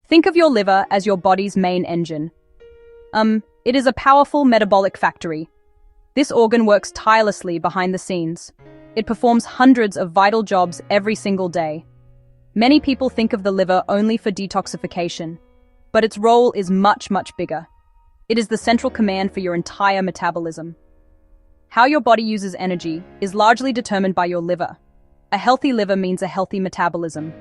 Think of your liver as your body's main engine. It is a powerful metabolic factory. This organ works tirelessly behind the scenes. It performs hundreds of vital jobs every single day. Many people think of the liver only for detoxification, but its role is much, much bigger. It is the central command for your entire metabolism. How your body uses energy is largely determined by your liver. A healthy liver means a healthy metabolism.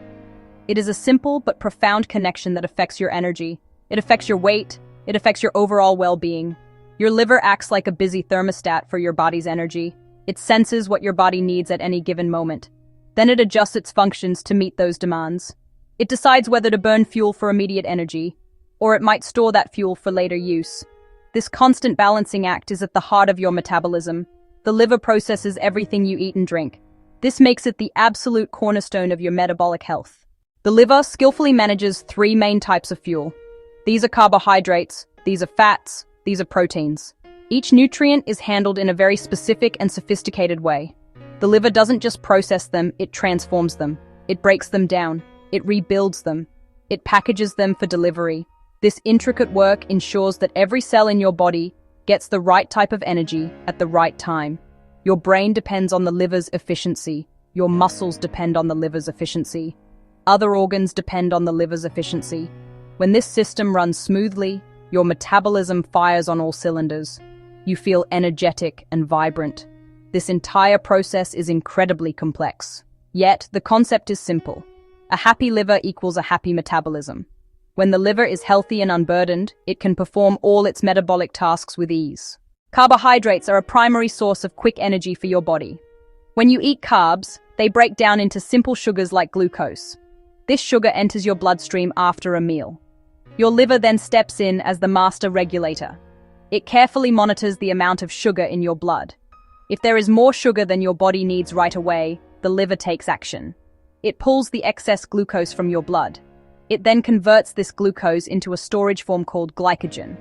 It is a simple but profound connection that affects your energy. It affects your weight. It affects your overall well-being. Your liver acts like a busy thermostat for your body's energy. It senses what your body needs at any given moment. Then it adjusts its functions to meet those demands. It decides whether to burn fuel for immediate energy, or it might store that fuel for later use. This constant balancing act is at the heart of your metabolism. The liver processes everything you eat and drink. This makes it the absolute cornerstone of your metabolic health. The liver skillfully manages three main types of fuel. These are carbohydrates, these are fats, these are proteins. Each nutrient is handled in a very specific and sophisticated way. The liver doesn't just process them, it transforms them. It breaks them down. It rebuilds them. It packages them for delivery. This intricate work ensures that every cell in your body gets the right type of energy at the right time. Your brain depends on the liver's efficiency. Your muscles depend on the liver's efficiency. Other organs depend on the liver's efficiency. When this system runs smoothly, your metabolism fires on all cylinders. You feel energetic and vibrant. This entire process is incredibly complex. Yet, the concept is simple. A happy liver equals a happy metabolism. When the liver is healthy and unburdened, it can perform all its metabolic tasks with ease. Carbohydrates are a primary source of quick energy for your body. When you eat carbs, they break down into simple sugars like glucose. This sugar enters your bloodstream after a meal. Your liver then steps in as the master regulator. It carefully monitors the amount of sugar in your blood. If there is more sugar than your body needs right away, the liver takes action. It pulls the excess glucose from your blood. It then converts this glucose into a storage form called glycogen.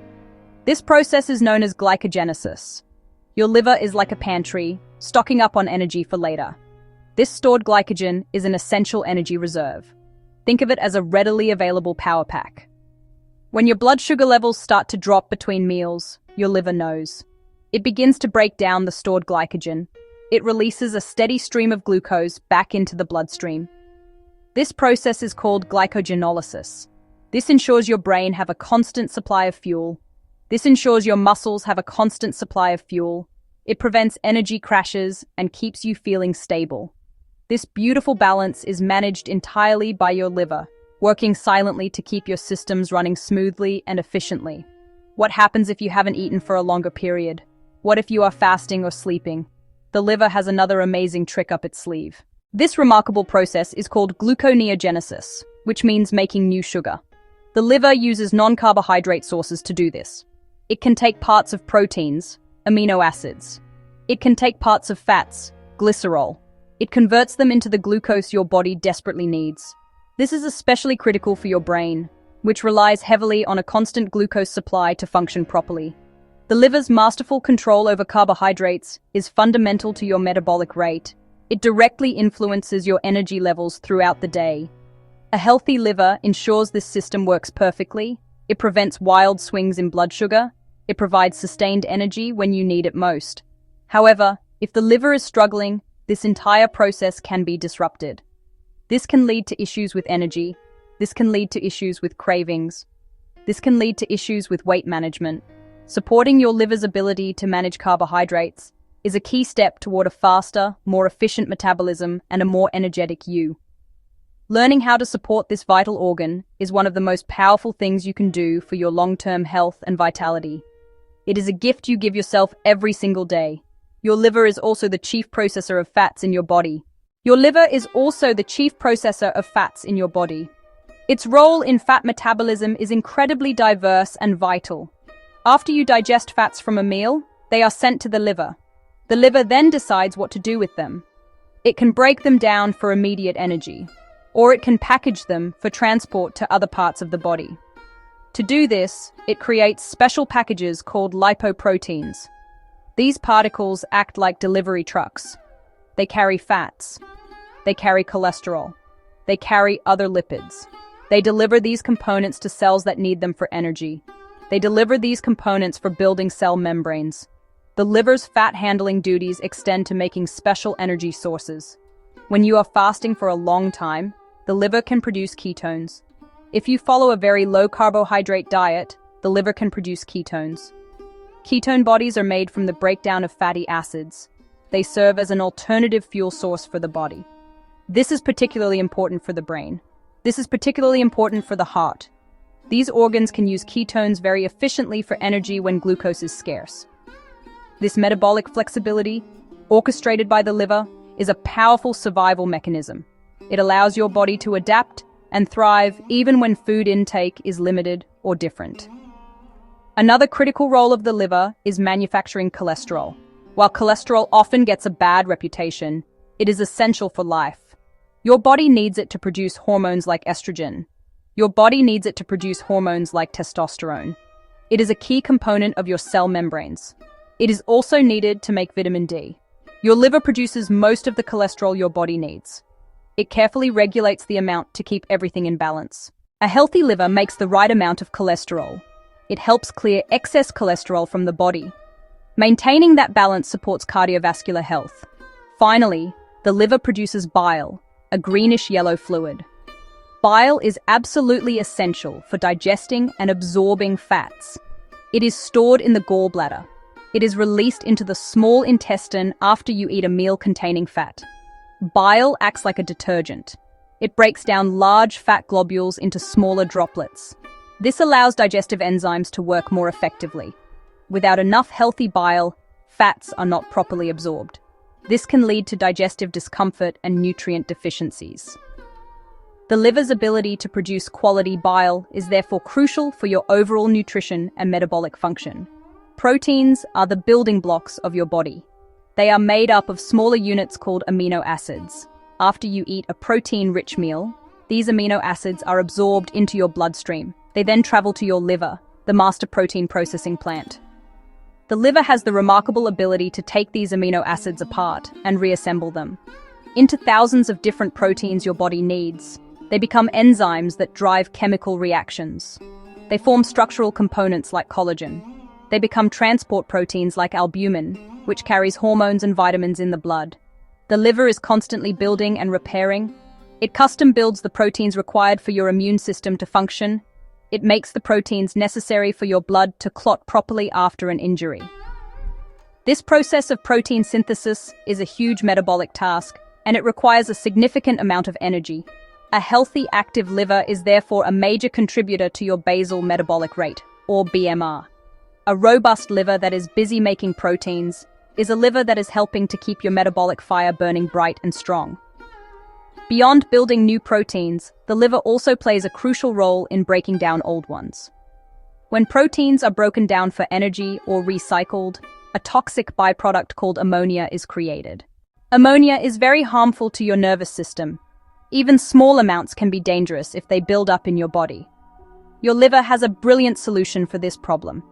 This process is known as glycogenesis. Your liver is like a pantry, stocking up on energy for later. This stored glycogen is an essential energy reserve. Think of it as a readily available power pack. When your blood sugar levels start to drop between meals, your liver knows. It begins to break down the stored glycogen. It releases a steady stream of glucose back into the bloodstream. This process is called glycogenolysis. This ensures your brain have a constant supply of fuel. This ensures your muscles have a constant supply of fuel. It prevents energy crashes and keeps you feeling stable. This beautiful balance is managed entirely by your liver, working silently to keep your systems running smoothly and efficiently. What happens if you haven't eaten for a longer period? What if you are fasting or sleeping? The liver has another amazing trick up its sleeve. This remarkable process is called gluconeogenesis, which means making new sugar. The liver uses non-carbohydrate sources to do this. It can take parts of proteins, amino acids. It can take parts of fats, glycerol. It converts them into the glucose your body desperately needs. This is especially critical for your brain, which relies heavily on a constant glucose supply to function properly. The liver's masterful control over carbohydrates is fundamental to your metabolic rate. It directly influences your energy levels throughout the day. A healthy liver ensures this system works perfectly. It prevents wild swings in blood sugar. It provides sustained energy when you need it most. However, if the liver is struggling, this entire process can be disrupted. This can lead to issues with energy. This can lead to issues with cravings. This can lead to issues with weight management. Supporting your liver's ability to manage carbohydrates is a key step toward a faster, more efficient metabolism and a more energetic you. Learning how to support this vital organ is one of the most powerful things you can do for your long-term health and vitality. It is a gift you give yourself every single day. Your liver is also the chief processor of fats in your body. Its role in fat metabolism is incredibly diverse and vital. After you digest fats from a meal, they are sent to the liver. The liver then decides what to do with them. It can break them down for immediate energy, or it can package them for transport to other parts of the body. To do this, it creates special packages called lipoproteins. These particles act like delivery trucks. They carry fats. They carry cholesterol. They carry other lipids. They deliver these components to cells that need them for energy. They deliver these components for building cell membranes. The liver's fat-handling duties extend to making special energy sources. When you are fasting for a long time, the liver can produce ketones. If you follow a very low-carbohydrate diet, the liver can produce ketones. Ketone bodies are made from the breakdown of fatty acids. They serve as an alternative fuel source for the body. This is particularly important for the brain. This is particularly important for the heart. These organs can use ketones very efficiently for energy when glucose is scarce. This metabolic flexibility, orchestrated by the liver, is a powerful survival mechanism. It allows your body to adapt and thrive even when food intake is limited or different. Another critical role of the liver is manufacturing cholesterol. While cholesterol often gets a bad reputation, it is essential for life. Your body needs it to produce hormones like estrogen. Your body needs it to produce hormones like testosterone. It is a key component of your cell membranes. It is also needed to make vitamin D. Your liver produces most of the cholesterol your body needs. It carefully regulates the amount to keep everything in balance. A healthy liver makes the right amount of cholesterol. It helps clear excess cholesterol from the body. Maintaining that balance supports cardiovascular health. Finally, the liver produces bile, a greenish-yellow fluid. Bile is absolutely essential for digesting and absorbing fats. It is stored in the gallbladder. It is released into the small intestine after you eat a meal containing fat. Bile acts like a detergent. It breaks down large fat globules into smaller droplets. This allows digestive enzymes to work more effectively. Without enough healthy bile, fats are not properly absorbed. This can lead to digestive discomfort and nutrient deficiencies. The liver's ability to produce quality bile is therefore crucial for your overall nutrition and metabolic function. Proteins are the building blocks of your body. They are made up of smaller units called amino acids. After you eat a protein-rich meal, these amino acids are absorbed into your bloodstream. They then travel to your liver, the master protein processing plant. The liver has the remarkable ability to take these amino acids apart and reassemble them into thousands of different proteins your body needs. They become enzymes that drive chemical reactions. They form structural components like collagen. They become transport proteins like albumin, which carries hormones and vitamins in the blood. The liver is constantly building and repairing. It custom builds the proteins required for your immune system to function. It makes the proteins necessary for your blood to clot properly after an injury. This process of protein synthesis is a huge metabolic task, and it requires a significant amount of energy. A healthy, active liver is therefore a major contributor to your basal metabolic rate, or BMR. A robust liver that is busy making proteins is a liver that is helping to keep your metabolic fire burning bright and strong. Beyond building new proteins, the liver also plays a crucial role in breaking down old ones. When proteins are broken down for energy or recycled, a toxic byproduct called ammonia is created. Ammonia is very harmful to your nervous system. Even small amounts can be dangerous if they build up in your body. Your liver has a brilliant solution for this problem.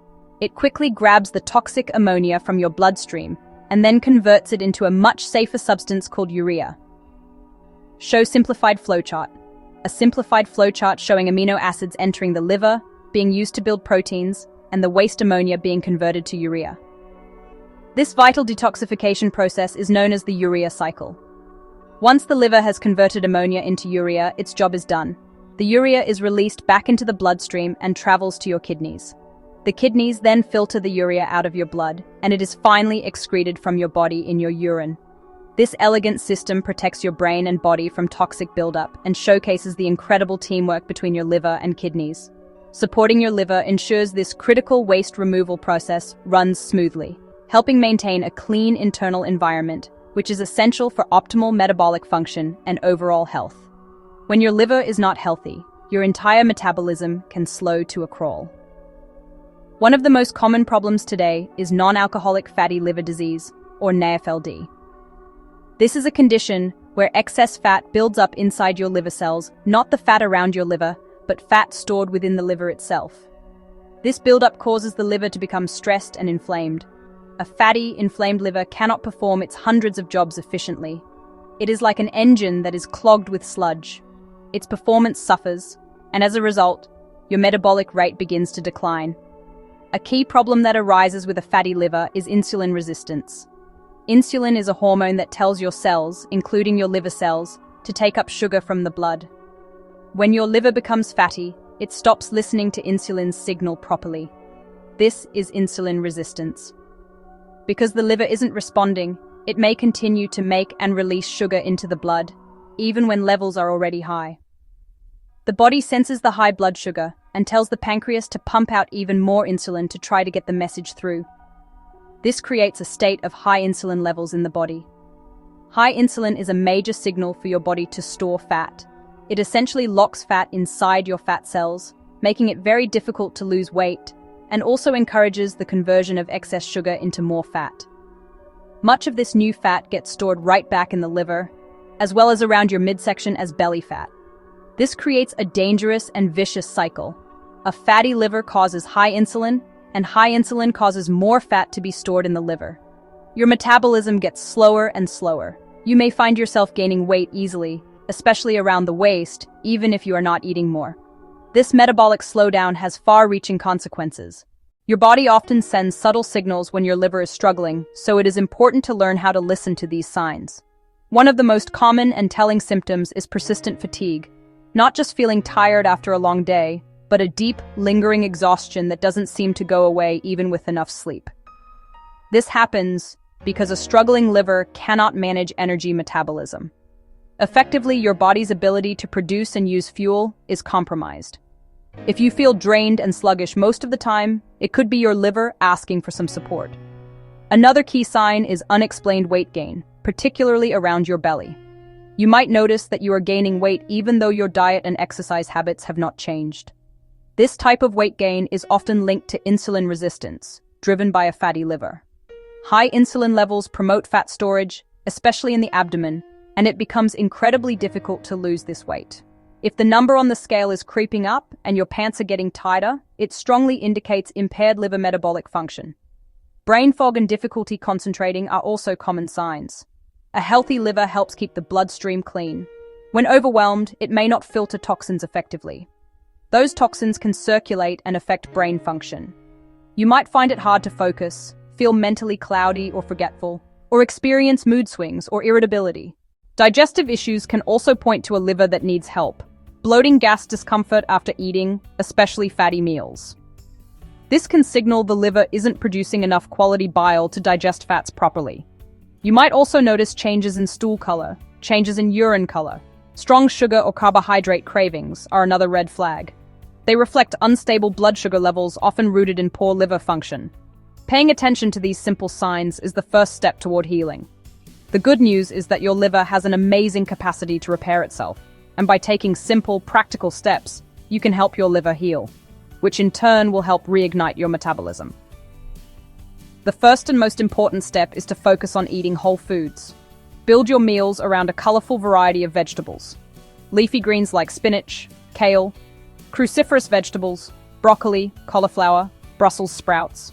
It quickly grabs the toxic ammonia from your bloodstream and then converts it into a much safer substance called urea. Show simplified flowchart. A simplified flowchart showing amino acids entering the liver, being used to build proteins, and the waste ammonia being converted to urea. This vital detoxification process is known as the urea cycle. Once the liver has converted ammonia into urea, its job is done. The urea is released back into the bloodstream and travels to your kidneys. The kidneys then filter the urea out of your blood, and it is finally excreted from your body in your urine. This elegant system protects your brain and body from toxic buildup and showcases the incredible teamwork between your liver and kidneys. Supporting your liver ensures this critical waste removal process runs smoothly, helping maintain a clean internal environment, which is essential for optimal metabolic function and overall health. When your liver is not healthy, your entire metabolism can slow to a crawl. One of the most common problems today is non-alcoholic fatty liver disease, or NAFLD. This is a condition where excess fat builds up inside your liver cells, not the fat around your liver, but fat stored within the liver itself. This buildup causes the liver to become stressed and inflamed. A fatty, inflamed liver cannot perform its hundreds of jobs efficiently. It is like an engine that is clogged with sludge. Its performance suffers. and as a result, your metabolic rate begins to decline. A key problem that arises with a fatty liver is insulin resistance. Insulin is a hormone that tells your cells, including your liver cells, to take up sugar from the blood. When your liver becomes fatty, it stops listening to insulin's signal properly. This is insulin resistance. Because the liver isn't responding, it may continue to make and release sugar into the blood, even when levels are already high. The body senses the high blood sugar and tells the pancreas to pump out even more insulin to try to get the message through. This creates a state of high insulin levels in the body. High insulin is a major signal for your body to store fat. It essentially locks fat inside your fat cells, making it very difficult to lose weight, and also encourages the conversion of excess sugar into more fat. Much of this new fat gets stored right back in the liver, as well as around your midsection as belly fat. This creates a dangerous and vicious cycle. A fatty liver causes high insulin, and high insulin causes more fat to be stored in the liver. Your metabolism gets slower and slower. You may find yourself gaining weight easily, especially around the waist, even if you are not eating more. This metabolic slowdown has far-reaching consequences. Your body often sends subtle signals when your liver is struggling, so it is important to learn how to listen to these signs. One of the most common and telling symptoms is persistent fatigue. Not just feeling tired after a long day, but a deep, lingering exhaustion that doesn't seem to go away even with enough sleep. This happens because a struggling liver cannot manage energy metabolism. Effectively, your body's ability to produce and use fuel is compromised. If you feel drained and sluggish most of the time, it could be your liver asking for some support. Another key sign is unexplained weight gain, particularly around your belly. You might notice that you are gaining weight even though your diet and exercise habits have not changed. This type of weight gain is often linked to insulin resistance, driven by a fatty liver. High insulin levels promote fat storage, especially in the abdomen, and it becomes incredibly difficult to lose this weight. If the number on the scale is creeping up and your pants are getting tighter, it strongly indicates impaired liver metabolic function. Brain fog and difficulty concentrating are also common signs. A healthy liver helps keep the bloodstream clean. When overwhelmed, it may not filter toxins effectively. Those toxins can circulate and affect brain function. You might find it hard to focus, feel mentally cloudy or forgetful, or experience mood swings or irritability. Digestive issues can also point to a liver that needs help. Bloating, gas, discomfort after eating, especially fatty meals. This can signal the liver isn't producing enough quality bile to digest fats properly. You might also notice changes in stool color, changes in urine color. Strong sugar or carbohydrate cravings are another red flag. They reflect unstable blood sugar levels often rooted in poor liver function. Paying attention to these simple signs is the first step toward healing. The good news is that your liver has an amazing capacity to repair itself, and by taking simple, practical steps, you can help your liver heal, which in turn will help reignite your metabolism. The first and most important step is to focus on eating whole foods. Build your meals around a colorful variety of vegetables. Leafy greens like spinach, kale, cruciferous vegetables, broccoli, cauliflower, Brussels sprouts.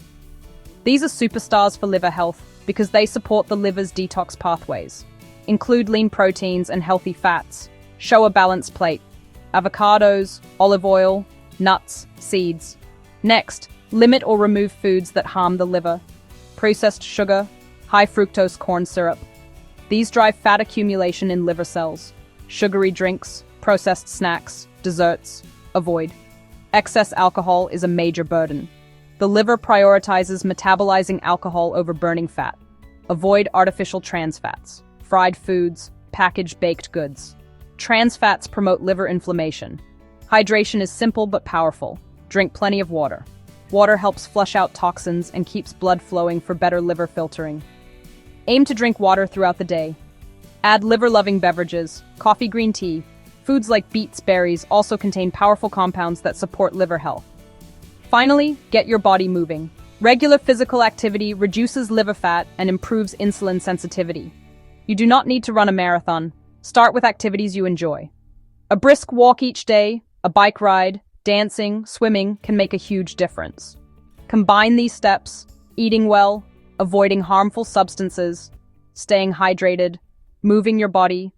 These are superstars for liver health because they support the liver's detox pathways. Include lean proteins and healthy fats. Show a balanced plate. Avocados, olive oil, nuts, seeds. Next, limit or remove foods that harm the liver. Processed sugar, high fructose corn syrup. These drive fat accumulation in liver cells. Sugary drinks, processed snacks, desserts. Avoid. Excess alcohol is a major burden. The liver prioritizes metabolizing alcohol over burning fat. Avoid artificial trans fats, fried foods, packaged baked goods. Trans fats promote liver inflammation. Hydration is simple but powerful. Drink plenty of water. Water helps flush out toxins and keeps blood flowing for better liver filtering. Aim to drink water throughout the day. Add liver-loving beverages, coffee, green tea. Foods like beets, berries also contain powerful compounds that support liver health. Finally, get your body moving. Regular physical activity reduces liver fat and improves insulin sensitivity. You do not need to run a marathon. Start with activities you enjoy. A brisk walk each day, a bike ride, dancing, swimming can make a huge difference. Combine these steps, eating well, avoiding harmful substances, staying hydrated, moving your body,